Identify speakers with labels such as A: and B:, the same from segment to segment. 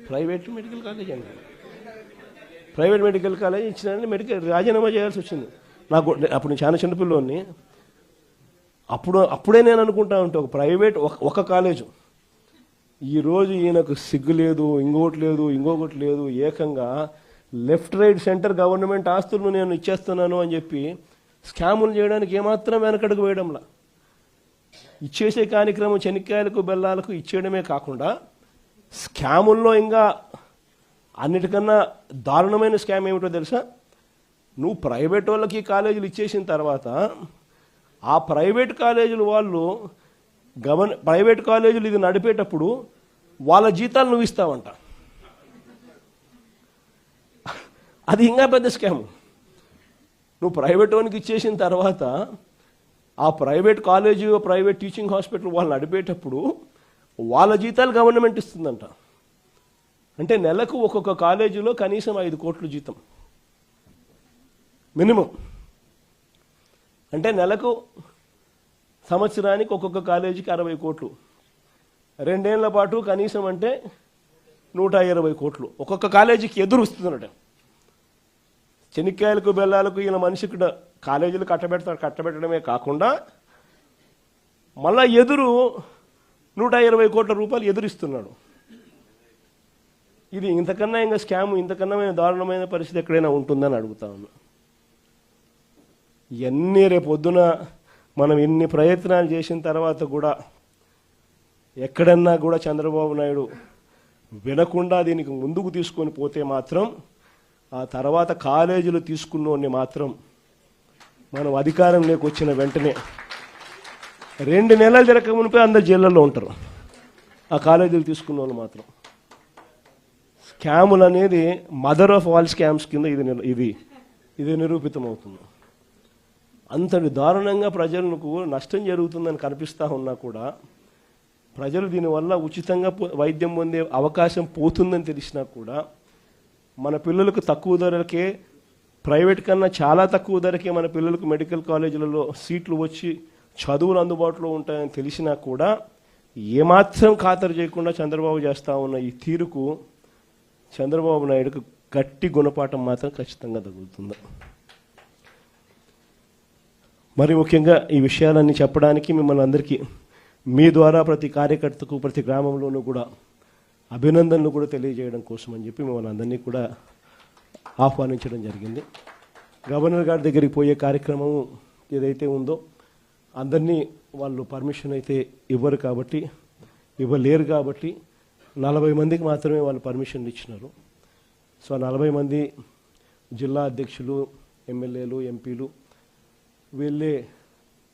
A: Private medical college అండి, private medical college ఇచ్చినంటే medical రాజీనామా చేయాల్సి వచ్చింది. నాకు అప్పుడు నేను చాలా చిన్నపిల్లోని. అప్పుడే నేను అనుకుంటా ఉంటే ఒక ప్రైవేట్ ఒక కాలేజు, ఈరోజు ఈయనకు సిగ్గు లేదు, ఇంకొకటి లేదు, ఏకంగా లెఫ్ట్ రైట్ సెంటర్ గవర్నమెంట్ ఆస్తులను నేను ఇచ్చేస్తున్నాను అని చెప్పి స్కాములు చేయడానికి ఏమాత్రం వెనకడుగు వేయడంలా. ఇచ్చేసే కార్యక్రమం చెనిక్కాయలకు బెల్లాలకు ఇచ్చేయడమే కాకుండా స్కాముల్లో ఇంకా అన్నిటికన్నా దారుణమైన స్కామ్ ఏమిటో తెలుసా? నువ్వు ప్రైవేట్ వాళ్ళకి కాలేజీలు ఇచ్చేసిన తర్వాత ఆ ప్రైవేట్ కాలేజీలు వాళ్ళు ప్రైవేట్ కాలేజీలు ఇది నడిపేటప్పుడు వాళ్ళ జీతాలు నువ్వు ఇస్తావంట. అది ఇంకా పెద్ద స్కామ్. నువ్వు ప్రైవేట్ వానికి ఇచ్చేసిన తర్వాత ఆ private college, private teaching hospital వాళ్ళు నడిపేటప్పుడు వాళ్ళ జీతాలు గవర్నమెంట్ ఇస్తుందంట. అంటే నెలకు ఒక్కొక్క కాలేజీలో కనీసం 5 కోట్లు జీతం మినిమం. అంటే నెలకు సంవత్సరానికి ఒక్కొక్క కాలేజీకి 60 కోట్లు, 2 ఏళ్ల పాటు కనీసం అంటే 120 కోట్లు ఒక్కొక్క కాలేజీకి ఎదురు వస్తుందన్నట. చెనిక్కాయలకు బెల్లాలకు ఈయన మనిషికి కాలేజీలు కట్టబెట్టడమే కాకుండా మళ్ళా ఎదురు 120 కోట్ల రూపాయలు ఎదురిస్తున్నాడు. ఇది ఇంతకన్నా ఇంకా స్కామ్, ఇంతకన్నా దారుణమైన పరిస్థితి ఎక్కడైనా ఉంటుందని అడుగుతా ఉన్నా. ఇవన్నీ రేపొద్దున మనం ఎన్ని ప్రయత్నాలు చేసిన తర్వాత కూడా ఎక్కడన్నా కూడా చంద్రబాబు నాయుడు వినకుండా దీనికి ముందుకు తీసుకొని పోతే మాత్రం ఆ తర్వాత కాలేజీలు తీసుకున్నోడిని మాత్రం మనం అధికారంలోకి వచ్చిన వెంటనే 2 నెలలు జరగక మునిపే అందరు జైళ్ళల్లో ఉంటారు. ఆ కాలేజీలు తీసుకున్న వాళ్ళు మాత్రం. స్కాములు అనేది మదర్ ఆఫ్ ఆల్ స్కామ్స్ కింద ఇది నిరూపితం అవుతుంది. అంతటి దారుణంగా ప్రజలకు నష్టం జరుగుతుందని కనిపిస్తూ ఉన్నా కూడా ప్రజలు దీనివల్ల ఉచితంగా వైద్యం పొందే అవకాశం పోతుందని తెలిసినా కూడా మన పిల్లలకు తక్కువ ధరకే, ప్రైవేట్ కన్నా చాలా తక్కువ ధరకే మన పిల్లలకు మెడికల్ కాలేజీలలో సీట్లు వచ్చి చదువులు అందుబాటులో ఉంటాయని తెలిసినా కూడా ఏమాత్రం ఖాతరు చేయకుండా చంద్రబాబు చేస్తూ ఉన్న ఈ తీరుకు చంద్రబాబు నాయుడుకు గట్టి గుణపాఠం మాత్రం ఖచ్చితంగా తగులుతుంది. మరి ముఖ్యంగా ఈ విషయాలన్నీ చెప్పడానికి మిమ్మల్ని అందరికీ మీ ద్వారా ప్రతి కార్యకర్తకు, ప్రతి గ్రామంలోనూ కూడా అభినందనలు కూడా తెలియజేయడం కోసం అని చెప్పి మిమ్మల్ని అందరినీ కూడా ఆహ్వానించడం జరిగింది. గవర్నర్ గారి దగ్గరికి పోయే కార్యక్రమం ఏదైతే ఉందో అందరినీ వాళ్ళు పర్మిషన్ అయితే ఇవ్వలేరు కాబట్టి 40 మందికి మాత్రమే వాళ్ళు పర్మిషన్లు ఇచ్చినారు. సో 40 మంది జిల్లా అధ్యక్షులు, ఎమ్మెల్యేలు, ఎంపీలు వీళ్ళే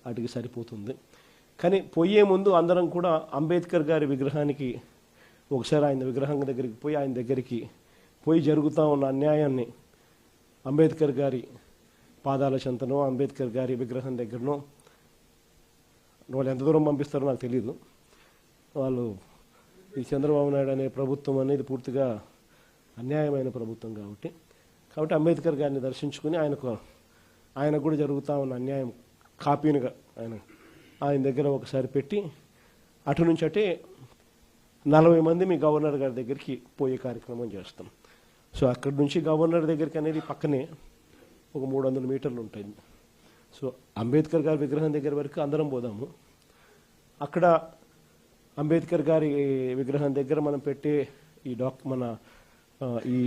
A: వాటికి సరిపోతుంది. కానీ పోయే ముందు అందరం కూడా అంబేద్కర్ గారి విగ్రహానికి ఒకసారి ఆయన విగ్రహం దగ్గరికి పోయి ఆయన దగ్గరికి పోయి జరుగుతూ ఉన్న అన్యాయాన్ని అంబేద్కర్ గారి పాదాల చెంతనో, అంబేద్కర్ గారి విగ్రహం దగ్గరనో, వాళ్ళు ఎంత దూరం పంపిస్తారో నాకు తెలియదు. వాళ్ళు ఈ చంద్రబాబు నాయుడు అనే ప్రభుత్వం అనేది పూర్తిగా అన్యాయమైన ప్రభుత్వం కాబట్టి అంబేద్కర్ గారిని దర్శించుకుని ఆయనకు కూడా జరుగుతూ ఉన్న అన్యాయం కాపీనిగా ఆయన దగ్గర ఒకసారి పెట్టి అటు నుంచి అటే 40 మంది మీ గవర్నర్ గారి దగ్గరికి పోయే కార్యక్రమం చేస్తాం. సో అక్కడి నుంచి గవర్నర్ దగ్గరికి అనేది పక్కనే ఒక 300 మీటర్లు ఉంటుంది. సో అంబేద్కర్ గారి విగ్రహం దగ్గర వరకు అందరం పోదాము. అక్కడ అంబేద్కర్ గారి విగ్రహం దగ్గర మనం పెట్టే ఈ